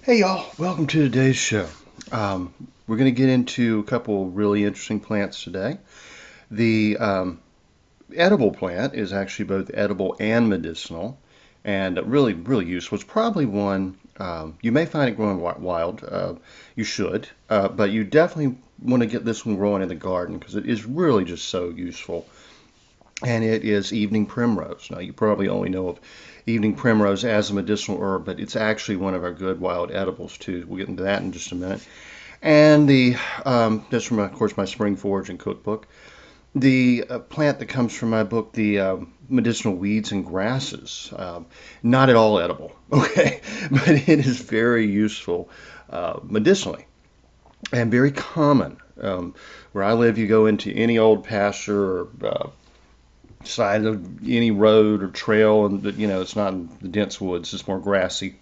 Hey y'all, welcome to today's show. We're going to get into a couple really interesting plants today. The edible plant is actually both edible and medicinal, and really, really useful. It's probably one you may find it growing wild. You should, but you definitely want to get this one growing in the garden because it is really just so useful. And it is evening primrose. Now, you probably only know of evening primrose as a medicinal herb, but it's actually one of our good wild edibles too. We'll get into that in just a minute. And that's from, of course, my spring foraging cookbook. The plant that comes from my book, the medicinal weeds and grasses, not at all edible, okay, but it is very useful medicinally and very common. Where I live, you go into any old pasture or side of any road or trail, and it's not in the dense woods, it's more grassy.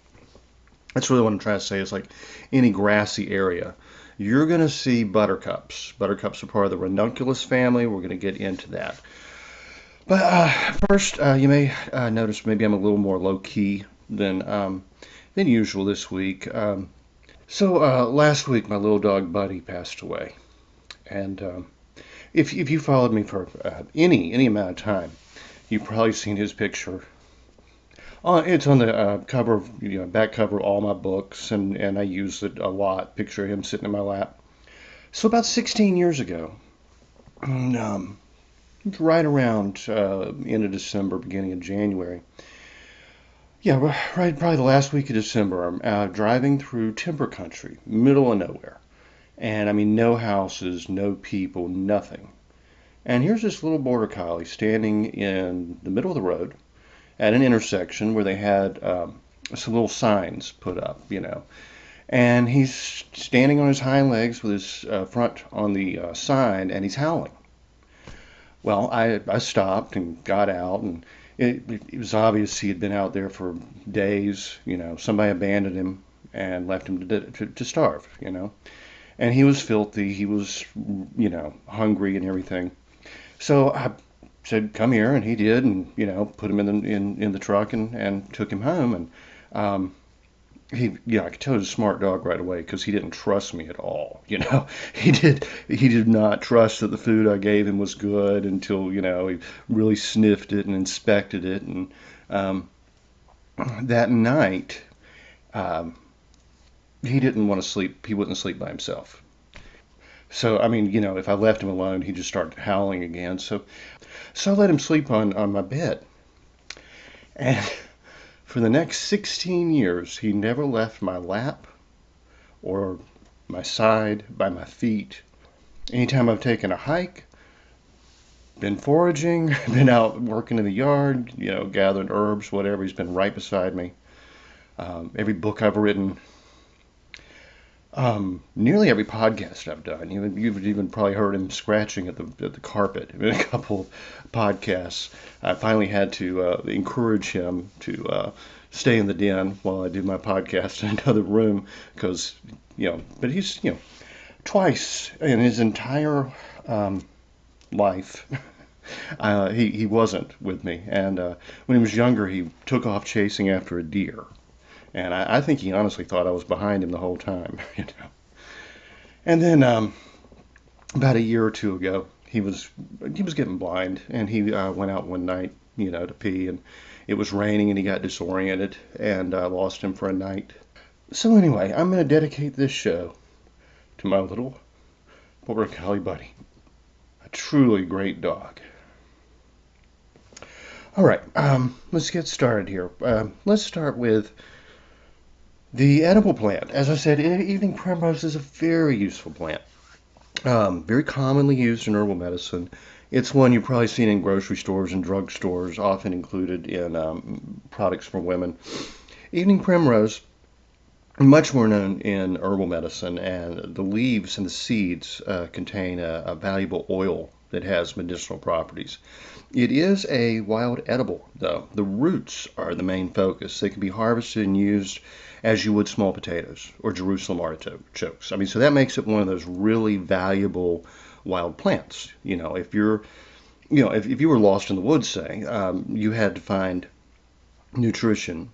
That's really what I'm trying to say. Is like any grassy area, you're going to see buttercups. Buttercups are part of the ranunculus family. We're going to get into that. But first, you may notice maybe I'm a little more low key than usual this week. So last week, my little dog Buddy passed away, and if you followed me for any amount of time, you've probably seen his picture. It's on the cover of, back cover of all my books, and I use it a lot. Picture of him sitting in my lap. So about 16 years ago, right around end of December, beginning of January. Yeah, right, probably the last week of December. I'm driving through timber country, middle of nowhere. And I mean, no houses, no people, nothing. And here's this little border collie standing in the middle of the road at an intersection where they had some little signs put up. And he's standing on his hind legs with his front on the sign, and he's howling. Well, I stopped and got out, and it was obvious he had been out there for days. Somebody abandoned him and left him to starve. And he was filthy. He was, hungry and everything. So I said, "Come here," and he did, and put him in the truck and took him home. And I could tell he was a smart dog right away because he didn't trust me at all. He did not trust that the food I gave him was good until he really sniffed it and inspected it. And that night, he didn't want to sleep. He wouldn't sleep by himself. So, I mean, if I left him alone, he'd just start howling again. So I let him sleep on my bed. And for the next 16 years, he never left my lap or my side by my feet. Anytime I've taken a hike, been foraging, been out working in the yard, gathering herbs, whatever, he's been right beside me. Every book I've written, Nearly every podcast I've done, you've even probably heard him scratching at the carpet in a couple of podcasts. I finally had to encourage him to stay in the den while I do my podcast in another room because, but he's, twice in his entire life. He wasn't with me, and when he was younger, he took off chasing after a deer, and I think he honestly thought I was behind him the whole time, And then about a year or two ago, he was getting blind, and he went out one night, to pee, and it was raining, and he got disoriented, and I lost him for a night. So anyway, I'm going to dedicate this show to my little border collie buddy, a truly great dog. All right, let's get started here. Let's start with the edible plant. As I said, evening primrose is a very useful plant. Very commonly used in herbal medicine. It's one you've probably seen in grocery stores and drugstores, often included in products for women. Evening primrose, much more known in herbal medicine, and the leaves and the seeds contain a valuable oil that has medicinal properties. It is a wild edible, though. The roots are the main focus. They can be harvested and used as you would small potatoes or Jerusalem artichokes. So that makes it one of those really valuable wild plants. If you were lost in the woods, say, you had to find nutrition,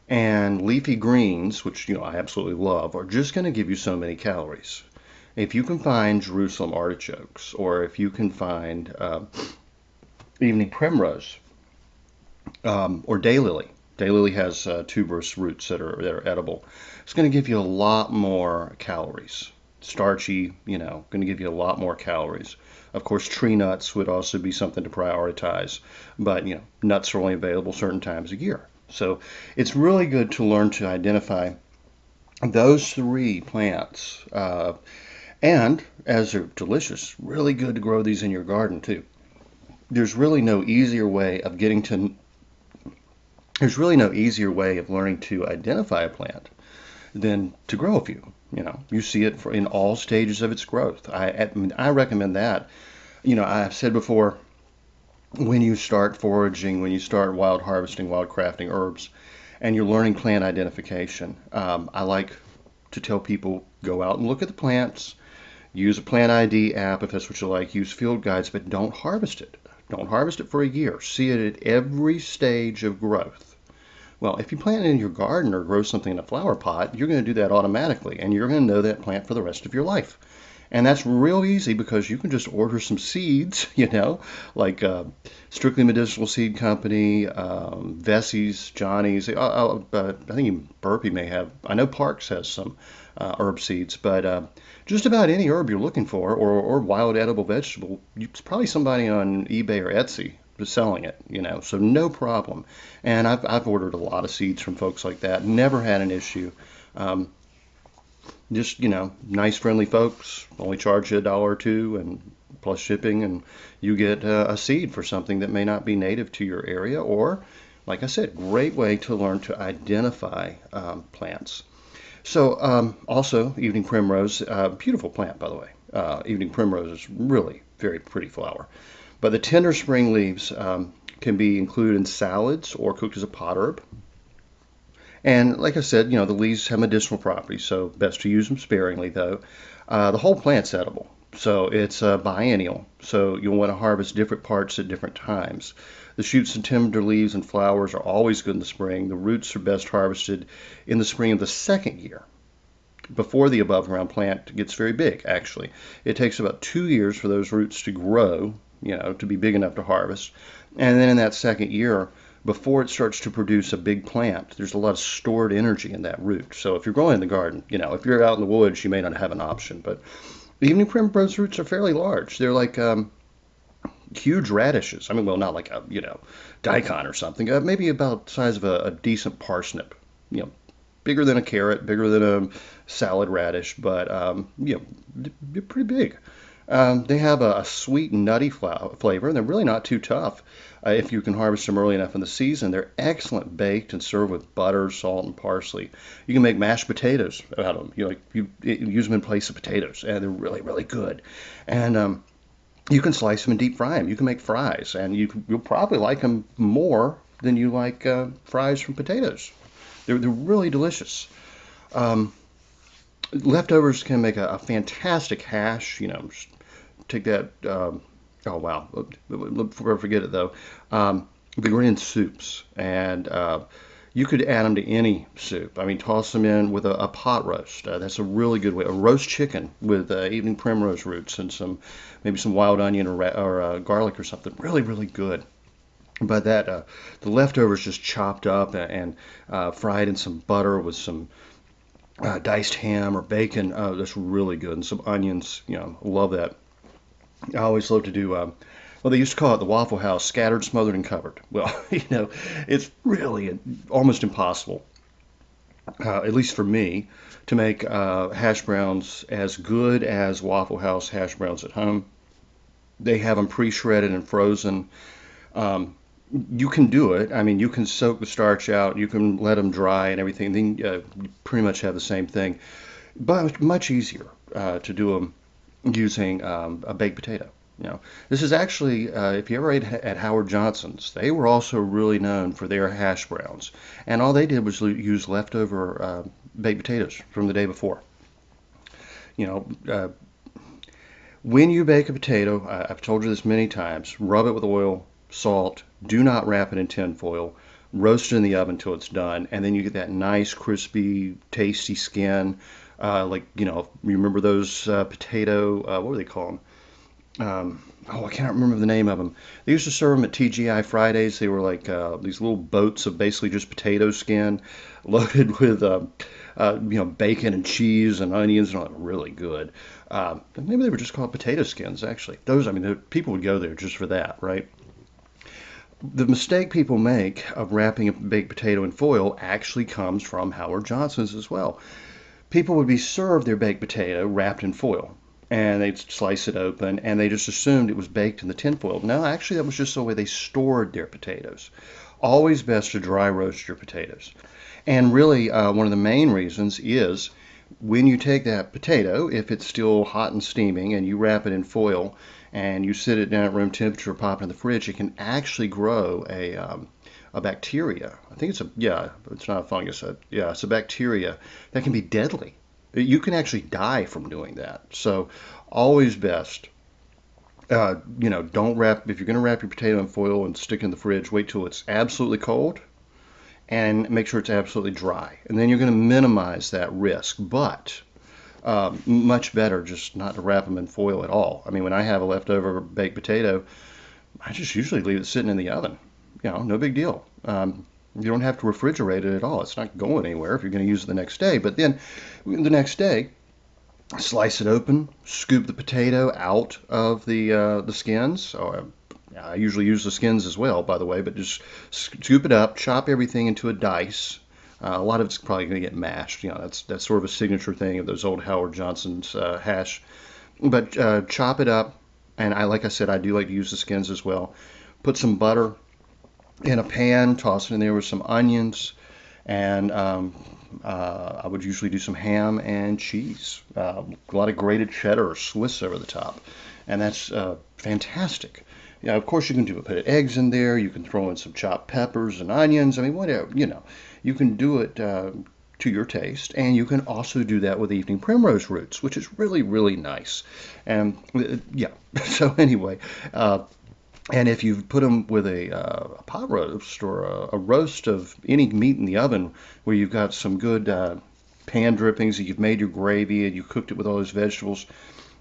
and leafy greens, which I absolutely love, are just going to give you so many calories. If you can find Jerusalem artichokes, or if you can find evening primrose, or daylily. Daylily has tuberous roots that are edible. It's going to give you a lot more calories. Starchy, going to give you a lot more calories. Of course, tree nuts would also be something to prioritize, but nuts are only available certain times a year. So it's really good to learn to identify those three plants. And as they're delicious, really good to grow these in your garden too. There's really no easier way of learning to identify a plant than to grow a few. You see it in all stages of its growth. I recommend that. I've said before, when you start foraging, when you start wild harvesting, wild crafting herbs, and you're learning plant identification, I like to tell people, go out and look at the plants, use a plant ID app if that's what you like, use field guides, but don't harvest it. Don't harvest it for a year. See it at every stage of growth. Well, if you plant it in your garden or grow something in a flower pot, you're going to do that automatically, and you're going to know that plant for the rest of your life. And that's real easy because you can just order some seeds, like Strictly Medicinal Seed Company, Vessie's, Johnny's. I think Burpee may have. I know Parks has some herb seeds, but just about any herb you're looking for, or wild edible vegetable, it's probably somebody on eBay or Etsy selling it, so no problem. And I've ordered a lot of seeds from folks like that. Never had an issue. Just, nice, friendly folks, only charge you $1 or $2 and plus shipping, and you get a seed for something that may not be native to your area, or, like I said, great way to learn to identify plants. So, also, evening primrose, beautiful plant, by the way. Evening primrose is really very pretty flower. But the tender spring leaves can be included in salads or cooked as a pot herb. And like I said, the leaves have medicinal properties, so best to use them sparingly, though. The whole plant's edible, so it's biennial, so you'll want to harvest different parts at different times. The shoots and tender leaves and flowers are always good in the spring. The roots are best harvested in the spring of the second year, before the above ground plant gets very big, actually. It takes about 2 years for those roots to grow, to be big enough to harvest. And then in that second year, before it starts to produce a big plant, there's a lot of stored energy in that root. So if you're growing in the garden, if you're out in the woods, you may not have an option. But evening primrose roots are fairly large. They're like huge radishes. Not like a, daikon or something. Maybe about the size of a decent parsnip. Bigger than a carrot, bigger than a salad radish, but they're pretty big. They have a sweet, nutty flavor, and they're really not too tough. If you can harvest them early enough in the season, they're excellent baked and served with butter, salt, and parsley. You can make mashed potatoes out of them. You use them in place of potatoes, and they're really, really good. And you can slice them and deep fry them. You can make fries, and you'll probably like them more than you like fries from potatoes. They're really delicious. Um, Leftovers can make a fantastic hash. Just take that. Oh wow, before I forget it though, they're in soups, and you could add them to any soup. I mean, toss them in with a pot roast. That's a really good way. A roast chicken with evening primrose roots and maybe some wild onion or garlic or something. Really, really good. But the leftovers just chopped up and fried in some butter with some diced ham or bacon. Oh, that's really good. And some onions. Love that. I always love to do. Well, they used to call it the Waffle House, scattered, smothered, and covered. Well, it's really almost impossible, at least for me, to make hash browns as good as Waffle House hash browns at home. They have them pre-shredded and frozen. Um, you can do it. I mean, you can soak the starch out, you can let them dry and everything. Then you pretty much have the same thing, but much easier to do them using a baked potato. This is actually, if you ever ate at Howard Johnson's, they were also really known for their hash browns, and all they did was use leftover baked potatoes from the day before. You know, uh, when you bake a potato, I've told you this many times, rub it with oil, salt. Do not wrap it in tin foil. Roast it in the oven until it's done, and then you get that nice, crispy, tasty skin. You remember those potato, what were they called? I can't remember the name of them. They used to serve them at TGI Fridays. They were like these little boats of basically just potato skin, loaded with bacon and cheese and onions, and all that. Really good. Maybe they were just called potato skins. Actually, those. I mean, people would go there just for that, right? The mistake people make of wrapping a baked potato in foil actually comes from Howard Johnson's as well. People would be served their baked potato wrapped in foil, and they'd slice it open, and they just assumed it was baked in the tinfoil. No, actually, that was just the way they stored their potatoes. Always best to dry roast your potatoes. And really, one of the main reasons is when you take that potato, if it's still hot and steaming, and you wrap it in foil, and you sit it down at room temperature, pop it in the fridge, it can actually grow a bacteria. I think it's not a fungus. Yeah, it's a bacteria that can be deadly. You can actually die from doing that. So always best, don't wrap, if you're going to wrap your potato in foil and stick it in the fridge, wait till it's absolutely cold and make sure it's absolutely dry. And then you're going to minimize that risk. But much better just not to wrap them in foil at all. I mean, when I have a leftover baked potato, I just usually leave it sitting in the oven. No big deal. You don't have to refrigerate it at all. It's not going anywhere if you're going to use it the next day. But then the next day, slice it open, scoop the potato out of the skins. I usually use the skins as well, by the way, but just scoop it up, chop everything into a dice. A lot of it's probably going to get mashed. That's sort of a signature thing of those old Howard Johnson's hash. But chop it up, and like I said, I do like to use the skins as well. Put some butter in a pan, toss it in there with some onions, and I would usually do some ham and cheese. A lot of grated cheddar or Swiss over the top, and that's fantastic. Of course you can put eggs in there. You can throw in some chopped peppers and onions. I mean, whatever, you can do it to your taste, and you can also do that with evening primrose roots, which is really, really nice. And yeah, so anyway, and if you put them with a pot roast or a roast of any meat in the oven where you've got some good pan drippings, and you've made your gravy and you cooked it with all those vegetables,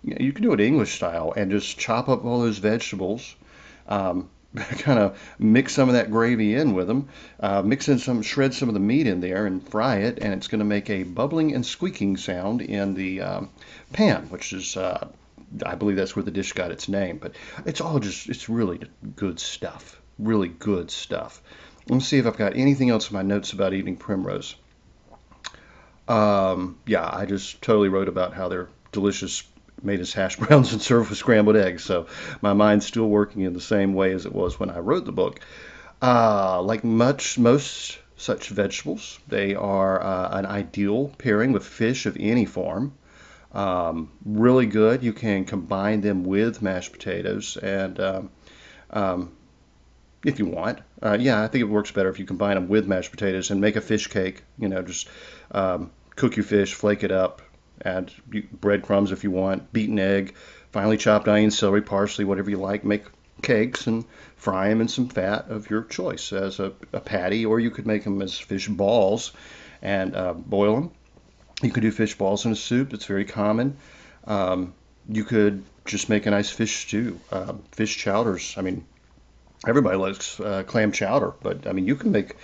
you can do it English style and just chop up all those vegetables, kind of mix some of that gravy in with them, shred some of the meat in there and fry it, and it's going to make a bubbling and squeaking sound in the pan, which is I believe that's where the dish got its name. But it's really good stuff. Really good stuff. Let's see if I've got anything else in my notes about eating primrose. Yeah, I just totally wrote about how they're delicious made his hash browns and served with scrambled eggs. So my mind's still working in the same way as it was when I wrote the book. Like most such vegetables, they are an ideal pairing with fish of any form. Really good. You can combine them with mashed potatoes, and um, if you want, yeah, I think it works better if you combine them with mashed potatoes and make a fish cake. Just cook your fish, flake it up, add breadcrumbs if you want, beaten egg, finely chopped onions, celery, parsley, whatever you like. Make cakes and fry them in some fat of your choice as a patty, or you could make them as fish balls and boil them. You could do fish balls in a soup. It's very common. You could just make a nice fish stew, fish chowders. I mean, everybody likes clam chowder, but I mean, you can make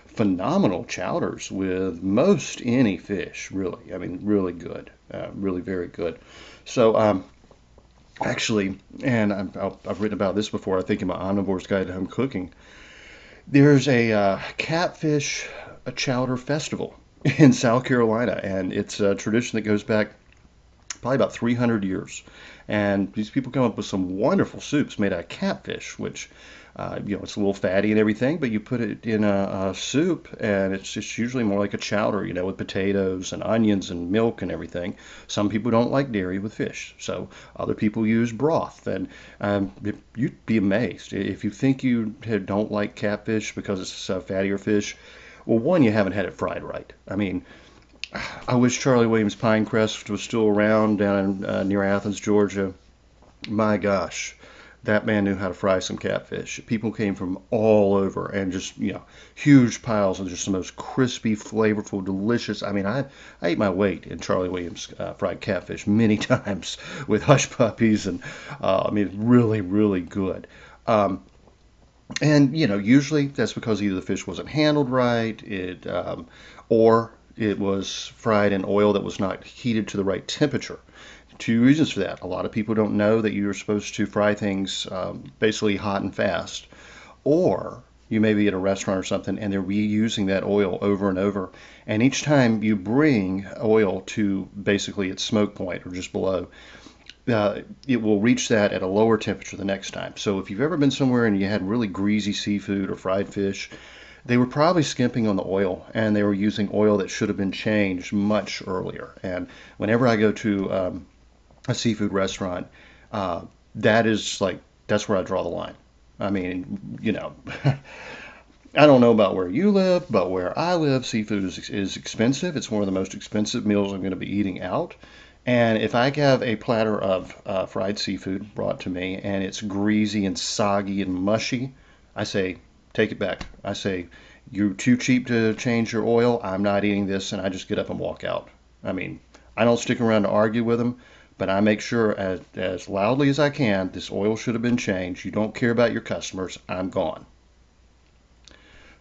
phenomenal chowders with most any fish, really. I mean, really good, really very good. So, actually, and I've written about this before, I think in my Omnivore's Guide to Home Cooking, there's a catfish a chowder festival in South Carolina, and it's a tradition that goes back probably about 300 years. And these people come up with some wonderful soups made out of catfish, which, it's a little fatty and everything, but you put it in a soup, and it's just usually more like a chowder, with potatoes and onions and milk and everything. Some people don't like dairy with fish, so other people use broth. And you'd be amazed if you think you don't like catfish because it's a fattier fish. Well, one, you haven't had it fried right. I mean, I wish Charlie Williams Pinecrest was still around down near Athens, Georgia. My gosh, that man knew how to fry some catfish. People came from all over, and just, huge piles of just the most crispy, flavorful, delicious. I mean, I ate my weight in Charlie Williams fried catfish many times with hush puppies, and I mean, really, really good. And usually that's because either the fish wasn't handled right, or it was fried in oil that was not heated to the right temperature. Two reasons for that. A lot of people don't know that you're supposed to fry things basically hot and fast, or you may be at a restaurant or something and they're reusing that oil over and over. And each time you bring oil to basically its smoke point or just below, it will reach that at a lower temperature the next time. So if you've ever been somewhere and you had really greasy seafood or fried fish, they were probably skimping on the oil, and they were using oil that should have been changed much earlier. And whenever I go to a seafood restaurant, that's where I draw the line. I mean, I don't know about where you live, but where I live, seafood is expensive. It's one of the most expensive meals I'm going to be eating out. And if I have a platter of fried seafood brought to me and it's greasy and soggy and mushy, I say, take it back. I say, you're too cheap to change your oil. I'm not eating this, and I just get up and walk out. I mean, I don't stick around to argue with them, but I make sure as loudly as I can, this oil should have been changed. You don't care about your customers. I'm gone.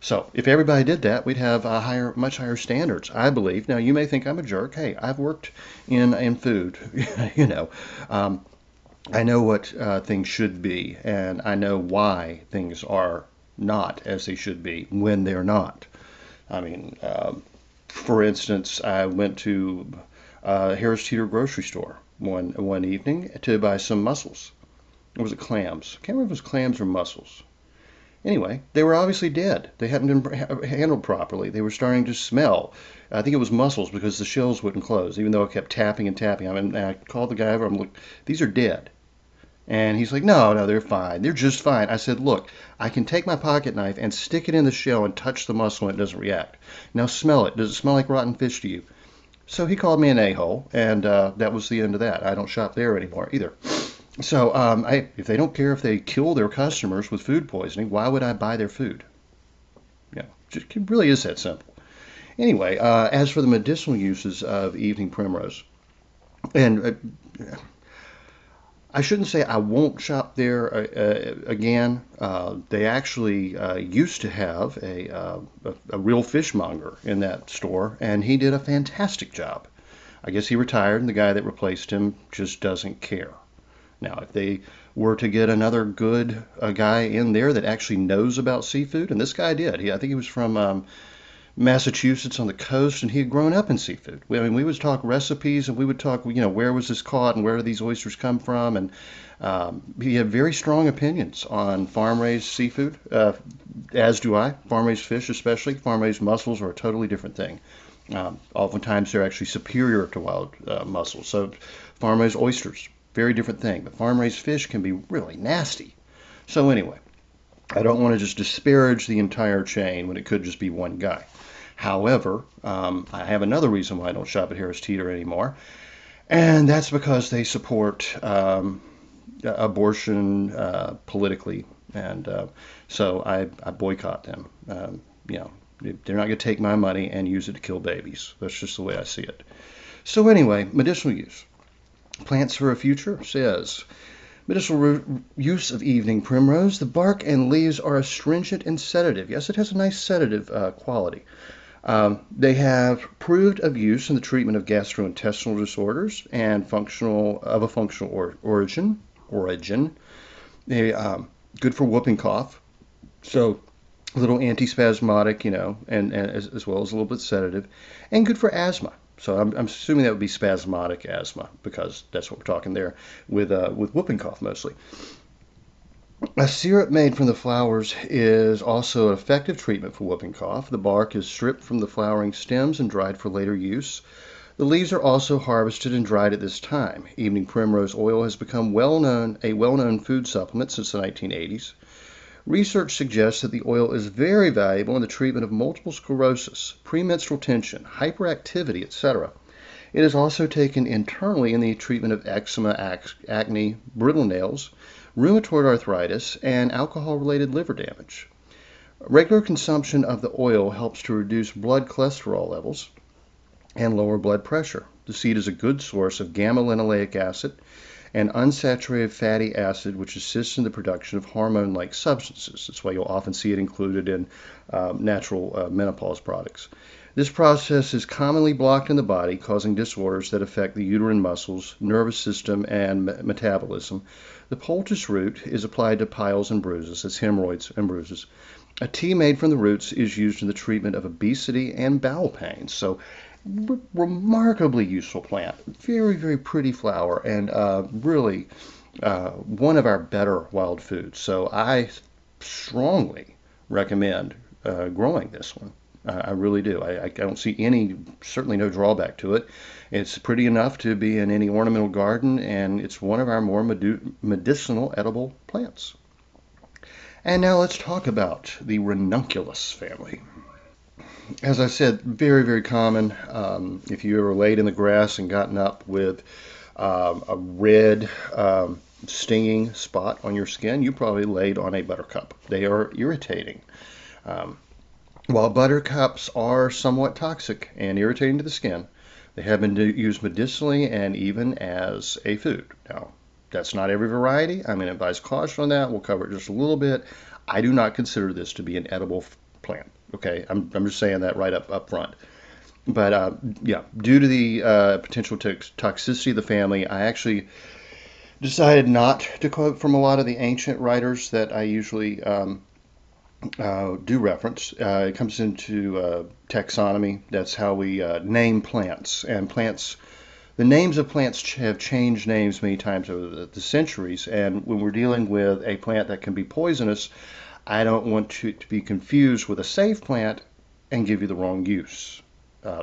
So if everybody did that, we'd have much higher standards, I believe. Now, you may think I'm a jerk. Hey, I've worked in food. I know what things should be, and I know why things are not as they should be when they're not. I mean, for instance, I went to Harris Teeter grocery store one evening to buy some mussels. Or was it clams? I can't remember if it was clams or mussels. Anyway, they were obviously dead. They hadn't been handled properly. They were starting to smell. I think it was mussels because the shells wouldn't close, even though I kept tapping and tapping. I mean, I called the guy over. I'm like, these are dead. And he's like, no, they're fine. They're just fine. I said, look, I can take my pocket knife and stick it in the shell and touch the mussel and it doesn't react. Now smell it. Does it smell like rotten fish to you? So he called me an a-hole, and that was the end of that. I don't shop there anymore either. So if they don't care if they kill their customers with food poisoning, why would I buy their food? It really is that simple. Anyway, as for the medicinal uses of evening primrose, and I shouldn't say I won't shop there again. They actually used to have a real fishmonger in that store, and he did a fantastic job. I guess he retired, and the guy that replaced him just doesn't care. Now, if they were to get another good guy in there that actually knows about seafood, and this guy did. I think he was from Massachusetts on the coast, and he had grown up in seafood. I mean, we would talk recipes, and we would talk, where was this caught, and where do these oysters come from, and he had very strong opinions on farm-raised seafood, as do I. Farm-raised fish, especially farm-raised mussels, are a totally different thing. Oftentimes, they're actually superior to wild mussels. So, farm-raised oysters, very different thing. But farm-raised fish can be really nasty. So anyway, I don't want to just disparage the entire chain when it could just be one guy. However, I have another reason why I don't shop at Harris Teeter anymore, and that's because they support abortion politically, and so I boycott them. They're not going to take my money and use it to kill babies. That's just the way I see it. So anyway, medicinal use. Plants for a Future says, medicinal use of evening primrose. The bark and leaves are astringent and sedative. Yes, it has a nice sedative quality. They have proved of use in the treatment of gastrointestinal disorders and of a functional origin. They good for whooping cough. So a little antispasmodic, and as well as a little bit sedative, and good for asthma. So I'm assuming that would be spasmodic asthma, because that's what we're talking there with whooping cough mostly. A syrup made from the flowers is also an effective treatment for whooping cough. The bark is stripped from the flowering stems and dried for later use. The leaves are also harvested and dried at this time. Evening primrose oil has become a well-known food supplement since the 1980s. Research suggests that the oil is very valuable in the treatment of multiple sclerosis, premenstrual tension, hyperactivity, etc. It is also taken internally in the treatment of eczema, acne, brittle nails, rheumatoid arthritis, and alcohol-related liver damage. Regular consumption of the oil helps to reduce blood cholesterol levels and lower blood pressure. The seed is a good source of gamma-linoleic acid, and unsaturated fatty acid, which assists in the production of hormone-like substances. That's why you'll often see it included in natural menopause products. This process is commonly blocked in the body, causing disorders that affect the uterine muscles, nervous system, and metabolism. The poultice root is applied to piles and bruises, that's hemorrhoids and bruises. A tea made from the roots is used in the treatment of obesity and bowel pains. So remarkably useful plant. Very, very pretty flower, and really one of our better wild foods. So I strongly recommend growing this one. I really do. I don't see certainly no drawback to it. It's pretty enough to be in any ornamental garden, and it's one of our more medicinal edible plants. And now let's talk about the ranunculus family. As I said, very, very common. If you ever laid in the grass and gotten up with a red stinging spot on your skin, you probably laid on a buttercup. They are irritating. While buttercups are somewhat toxic and irritating to the skin, they have been used medicinally and even as a food. Now, that's not every variety. I'm going to advise caution on that. We'll cover it just a little bit. I do not consider this to be an edible plant. Okay, I'm just saying that right up front. But due to the potential toxicity of the family, I actually decided not to quote from a lot of the ancient writers that I usually do reference. It comes into taxonomy. That's how we name plants. And plants, the names of plants have changed names many times over the centuries. And when we're dealing with a plant that can be poisonous, I don't want to be confused with a safe plant and give you the wrong use.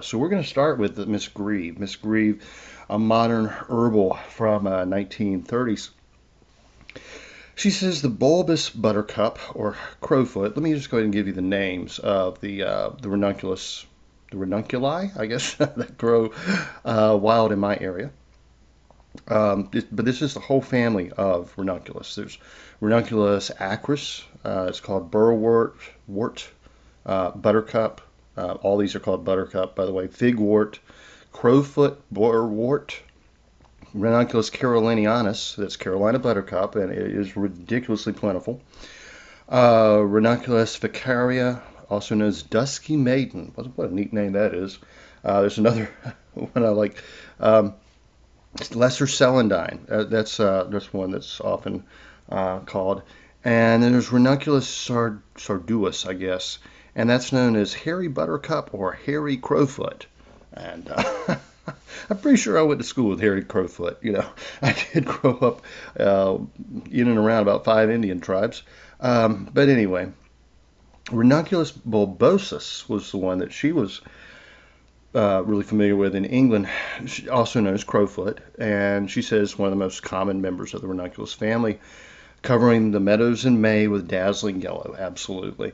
So we're going to start with Miss Grieve. Miss Grieve, a modern herbal from 1930s. She says the bulbous buttercup or crowfoot. Let me just go ahead and give you the names of the ranunculi, I guess, that grow wild in my area. But this is the whole family of ranunculus. There's Ranunculus acris. It's called burrwort, buttercup. All these are called buttercup, by the way. Figwort, crowfoot, burrwort, Ranunculus carolinianus. That's Carolina buttercup, and it is ridiculously plentiful. Ranunculus vicaria, also known as dusky maiden. What a neat name that is. There's another one I like. Lesser celandine. That's one that's often called. And then there's Ranunculus sarduus, I guess. and that's known as hairy buttercup or hairy crowfoot. And I'm pretty sure I went to school with hairy crowfoot. I did grow up in and around about 5 Indian tribes. But anyway, Ranunculus bulbosus was the one that she was really familiar with in England, also known as crowfoot, and she says one of the most common members of the ranunculus family, covering the meadows in May with dazzling yellow. Absolutely.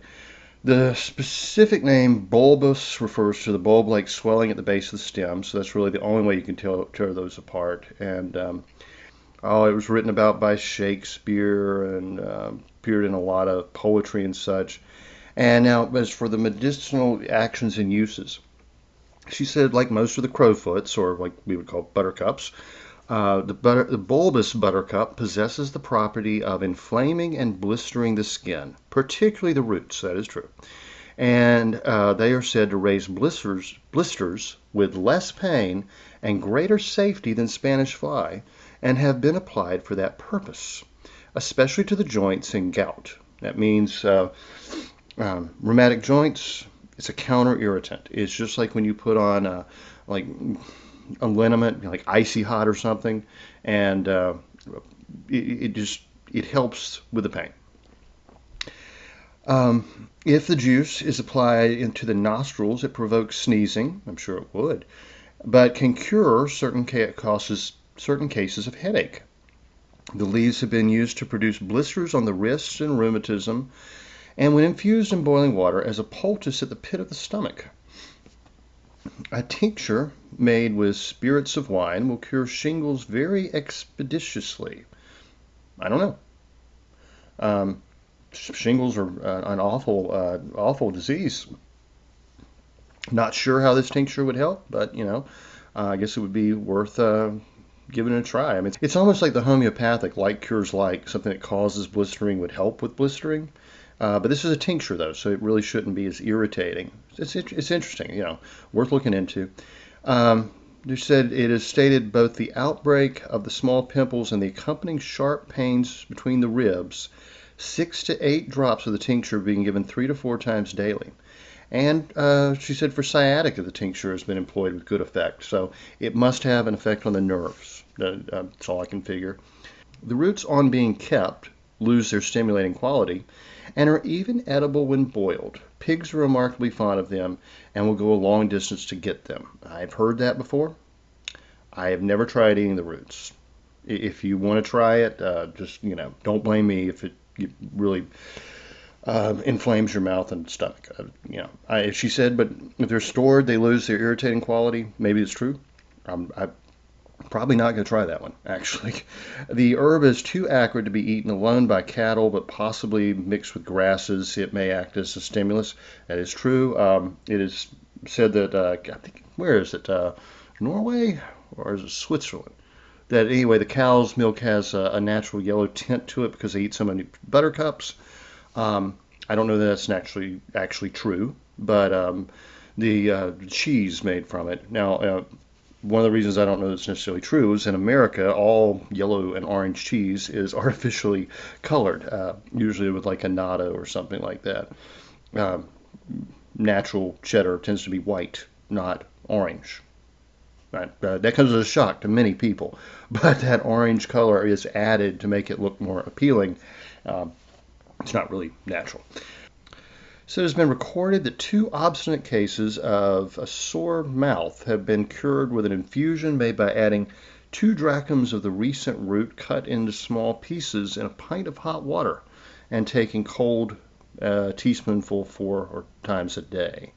The specific name bulbous refers to the bulb-like swelling at the base of the stem, so that's really the only way you can tear those apart. And it was written about by Shakespeare and appeared in a lot of poetry and such. And now, as for the medicinal actions and uses, she said, like most of the crowfoots, or like we would call buttercups, the bulbous buttercup possesses the property of inflaming and blistering the skin, particularly the roots. That is true. And they are said to raise blisters with less pain and greater safety than Spanish fly, and have been applied for that purpose, especially to the joints in gout. That means rheumatic joints. It's a counter irritant. It's just like when you put on a liniment, like icy hot or something, and it helps with the pain. If the juice is applied into the nostrils, it provokes sneezing. I'm sure it would, but can cure certain cases of headache. The leaves have been used to produce blisters on the wrists and rheumatism, and when infused in boiling water as a poultice at the pit of the stomach. A tincture made with spirits of wine will cure shingles very expeditiously. I don't know. Shingles are an awful disease. Not sure how this tincture would help, but I guess it would be worth giving it a try. I mean, it's almost like the homeopathic like cures like. Something that causes blistering would help with blistering. But this is a tincture, though, so it really shouldn't be as irritating. It's interesting, worth looking into. They said it is stated both the outbreak of the small pimples and the accompanying sharp pains between the ribs, 6 to 8 drops of the tincture being given 3 to 4 times daily. And she said for sciatica, the tincture has been employed with good effect. So it must have an effect on the nerves. That's all I can figure. The roots, on being kept, lose their stimulating quality and are even edible when boiled. Pigs are remarkably fond of them and will go a long distance to get them. I've heard that before. I have never tried eating the roots. If you want to try it, just, don't blame me if it really inflames your mouth and stomach. She said, but if they're stored, they lose their irritating quality. Maybe it's true. I'm probably not going to try that one, actually. The herb is too acrid to be eaten alone by cattle, but possibly mixed with grasses. It may act as a stimulus. That is true. It is said that, I think, where is it? Norway? Or is it Switzerland? That anyway, the cow's milk has a natural yellow tint to it because they eat so many buttercups. I don't know that that's actually true, but the cheese made from it. Now, one of the reasons I don't know that's necessarily true is in America, all yellow and orange cheese is artificially colored, usually with like annatto or something like that. Natural cheddar tends to be white, not orange. Right? That comes as a shock to many people, but that orange color is added to make it look more appealing. It's not really natural. So it has been recorded that 2 obstinate cases of a sore mouth have been cured with an infusion made by adding 2 drachms of the recent root cut into small pieces in a pint of hot water and taking cold teaspoonful 4 times a day.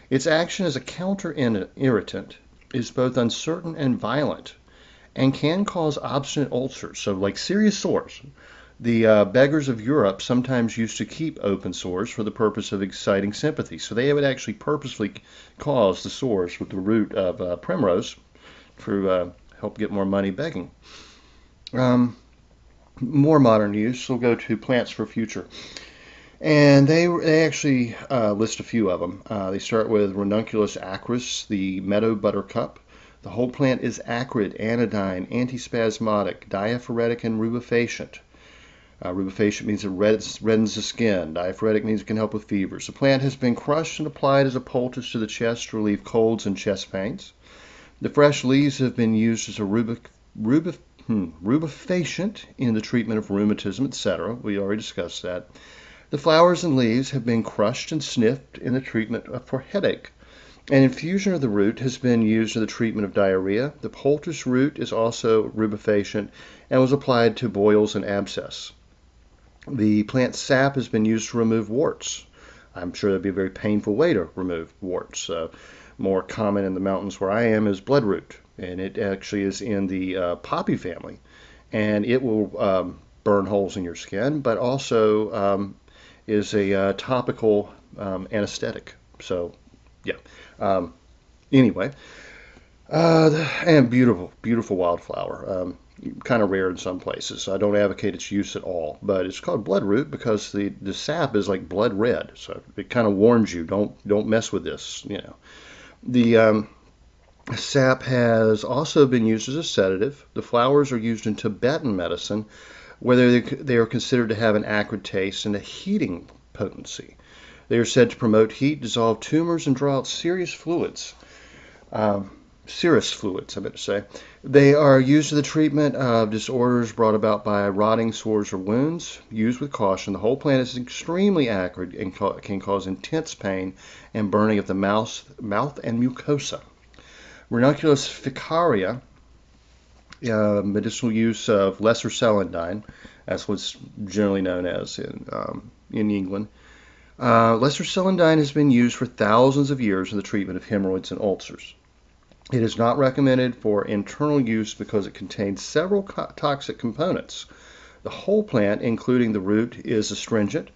Its action as a counter-irritant is both uncertain and violent and can cause obstinate ulcers, so like serious sores. The beggars of Europe sometimes used to keep open sores for the purpose of exciting sympathy. So they would actually purposely cause the sores with the root of Primrose to help get more money begging. More modern use, we'll go to plants for future. And they actually list a few of them. They start with Ranunculus acris, the meadow buttercup. The whole plant is acrid, anodyne, antispasmodic, diaphoretic, and rubefacient. Rubefacient means it reddens the skin. Diaphoretic means it can help with fevers. The plant has been crushed and applied as a poultice to the chest to relieve colds and chest pains. The fresh leaves have been used as a rubefacient in the treatment of rheumatism, etc. We already discussed that. The flowers and leaves have been crushed and sniffed in the treatment for headache. An infusion of the root has been used in the treatment of diarrhea. The poultice root is also rubefacient and was applied to boils and abscess. The plant sap has been used to remove warts. I'm sure that'd be a very painful way to remove warts. More common in the mountains where I am is bloodroot, and it actually is in the poppy family, and it will burn holes in your skin, but also is a topical anesthetic. So, yeah. Anyway, and beautiful, beautiful wildflower. Kind of rare in some places. So I don't advocate its use at all, but it's called bloodroot because the sap is like blood red. So it kind of warns you, don't mess with this. The sap has also been used as a sedative. The flowers are used in Tibetan medicine, where they are considered to have an acrid taste and a heating potency. They are said to promote heat, dissolve tumors, and draw out serous fluids, I meant to say. They are used in the treatment of disorders brought about by rotting sores or wounds. Used with caution. The whole plant is extremely acrid and can cause intense pain and burning of the mouth and mucosa. Ranunculus ficaria, medicinal use of lesser celandine. That's what's generally known as in England. Lesser celandine has been used for thousands of years in the treatment of hemorrhoids and ulcers. It is not recommended for internal use because it contains several toxic components. The whole plant, including the root, is astringent.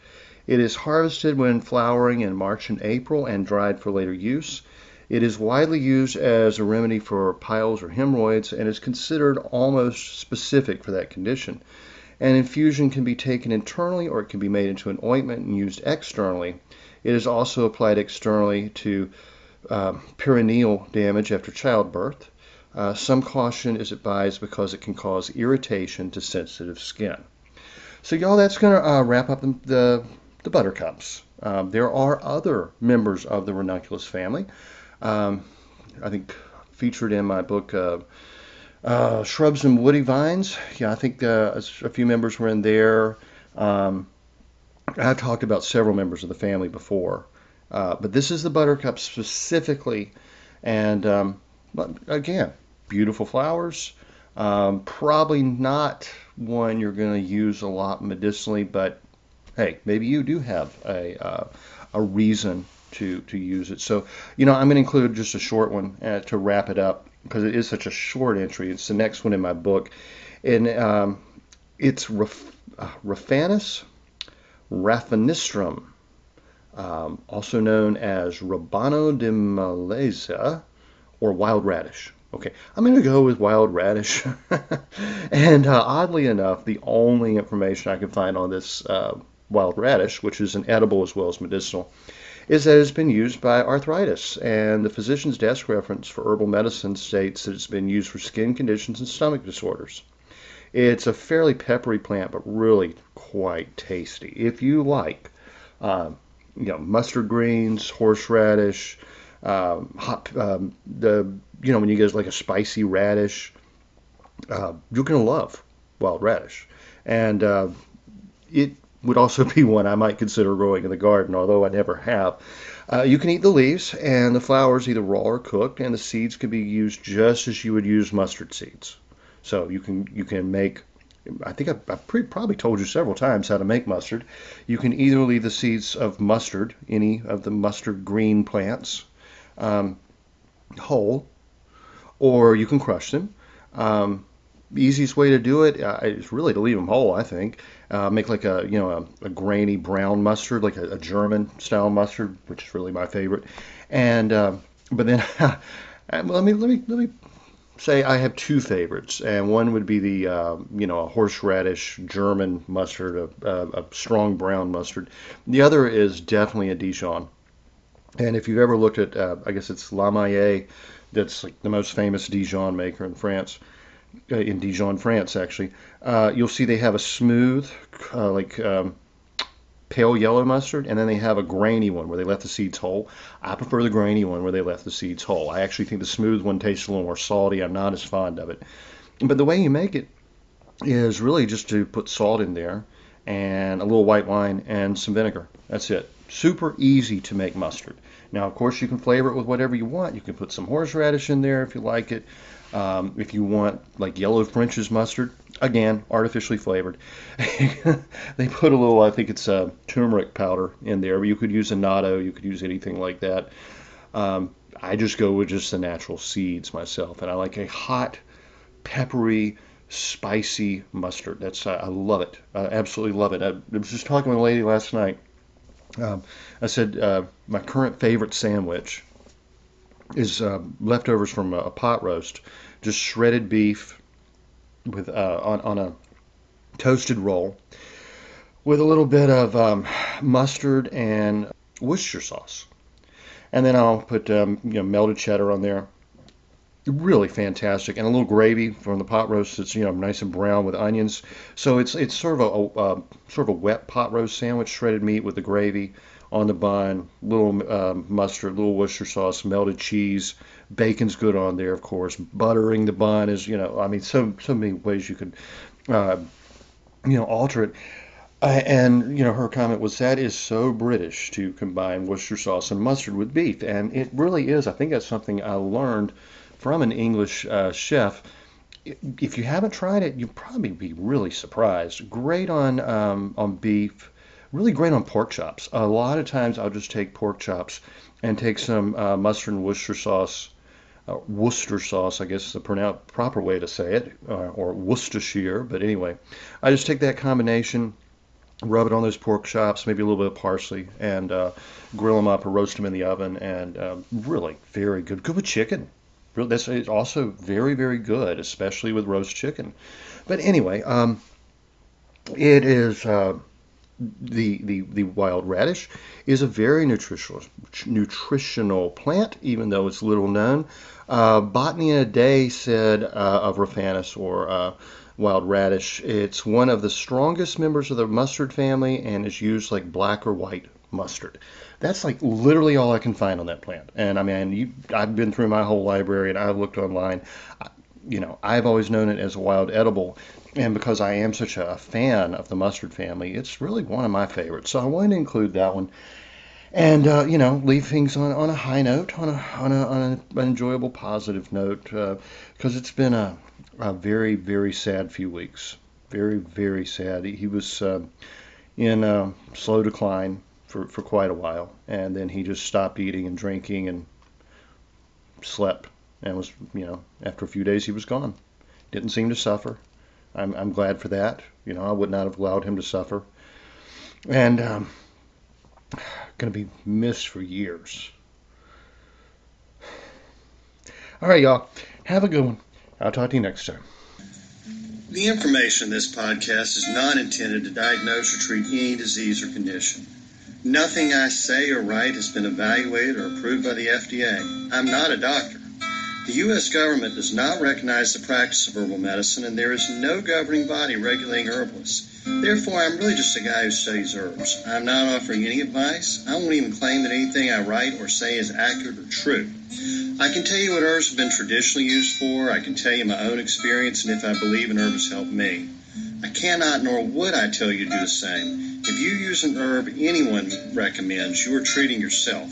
It is harvested when flowering in March and April and dried for later use. It is widely used as a remedy for piles or hemorrhoids and is considered almost specific for that condition. An infusion can be taken internally or it can be made into an ointment and used externally. It is also applied externally to perineal damage after childbirth. Some caution is advised because it can cause irritation to sensitive skin. So y'all, that's going to wrap up the buttercups. There are other members of the ranunculus family. I think featured in my book Shrubs and Woody Vines. Yeah, I think a few members were in there. I've talked about several members of the family before. But this is the buttercup specifically, and again, beautiful flowers. Probably not one you're going to use a lot medicinally, but hey, maybe you do have a reason to use it. So, I'm going to include just a short one to wrap it up because it is such a short entry. It's the next one in my book, and it's Raphanus raffinistrum. Also known as Rabano de Malaysia or wild radish. Okay, I'm going to go with wild radish. And oddly enough, the only information I can find on this wild radish, which is an edible as well as medicinal, is that it's been used by arthritis. And the physician's desk reference for herbal medicine states that it's been used for skin conditions and stomach disorders. It's a fairly peppery plant, but really quite tasty. If you like mustard greens, horseradish, when you get like a spicy radish, you're gonna love wild radish, and it would also be one I might consider growing in the garden, although I never have. You can eat the leaves and the flowers either raw or cooked, and the seeds can be used just as you would use mustard seeds. So you can make. I think I've probably told you several times how to make mustard. You can either leave the seeds of mustard, any of the mustard green plants, whole, or you can crush them. The easiest way to do it is really to leave them whole, I think. Make like a grainy brown mustard, like a German style mustard, which is really my favorite. And but then let me say I have two favorites, and one would be the a horseradish German mustard, a strong brown mustard. The other is definitely a Dijon. And if you've ever looked at, I guess it's La Maille, that's like the most famous Dijon maker in France. in Dijon, France, actually, you'll see they have a smooth, like pale yellow mustard, and then they have a grainy one where they left the seeds whole. I prefer the grainy one where they left the seeds whole. I actually think the smooth one tastes a little more salty. I'm not as fond of it. But the way you make it is really just to put salt in there and a little white wine and some vinegar. That's it. Super easy to make mustard. Now, of course, you can flavor it with whatever you want. You can put some horseradish in there if you like it. If you want like yellow French's mustard, again, artificially flavored. They put a little, I think it's turmeric powder in there. You could use annatto. You could use anything like that. I just go with just the natural seeds myself, and I like a hot, peppery, spicy mustard. That's I love it. I absolutely love it. I was just talking with a lady last night. I said my current favorite sandwich is leftovers from a pot roast, just shredded beef with on a toasted roll with a little bit of mustard and Worcestershire sauce, and then I'll put melted cheddar on there. Really fantastic, and a little gravy from the pot roast that's nice and brown with onions. So it's sort of a wet pot roast sandwich, shredded meat with the gravy on the bun, little mustard, little Worcestershire sauce, melted cheese, bacon's good on there, of course. Buttering the bun is I mean so many ways you could alter it. And her comment was that is so British to combine Worcestershire sauce and mustard with beef, and it really is. I think that's something I learned from an English chef. If you haven't tried it, you'll probably be really surprised. Great on beef, really great on pork chops. A lot of times I'll just take pork chops and take some mustard and Worcester sauce, I guess is the proper way to say it, or Worcestershire. But anyway, I just take that combination, rub it on those pork chops, maybe a little bit of parsley, and grill them up or roast them in the oven, and really very good. Good with chicken. That's also very, very good, especially with roast chicken. But anyway, it is the wild radish is a very nutritional plant, even though it's little known. Botany in a Day said of Raphanus or wild radish, it's one of the strongest members of the mustard family and is used like black or white mustard. That's like literally all I can find on that plant. And I mean, I've been through my whole library and I've looked online. I've always known it as a wild edible. And because I am such a fan of the mustard family, it's really one of my favorites. So I wanted to include that one. And, leave things on a high note, on an enjoyable, positive note, because it's been a very, very sad few weeks. Very, very sad. He was in slow decline for quite a while, and then he just stopped eating and drinking and slept, and was, after a few days he was gone. Didn't seem to suffer. I'm glad for that. I would not have allowed him to suffer, and going to be missed for years. All right, y'all. Have a good one. I'll talk to you next time. The information in this podcast is not intended to diagnose or treat any disease or condition. Nothing I say or write has been evaluated or approved by the FDA. I'm not a doctor. The U.S. government does not recognize the practice of herbal medicine, and there is no governing body regulating herbalists. Therefore, I'm really just a guy who studies herbs. I'm not offering any advice. I won't even claim that anything I write or say is accurate or true. I can tell you what herbs have been traditionally used for. I can tell you my own experience and if I believe an herb has helped me. I cannot nor would I tell you to do the same. If you use an herb anyone recommends, you are treating yourself.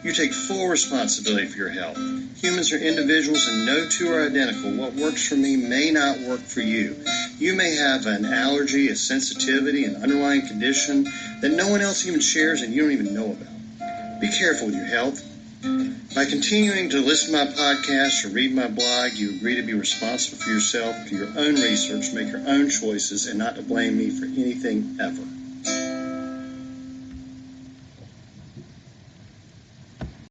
You take full responsibility for your health. Humans are individuals and no two are identical. What works for me may not work for you. You may have an allergy, a sensitivity, an underlying condition that no one else even shares and you don't even know about. Be careful with your health. By continuing to listen to my podcast or read my blog, you agree to be responsible for yourself, do your own research, make your own choices, and not to blame me for anything ever.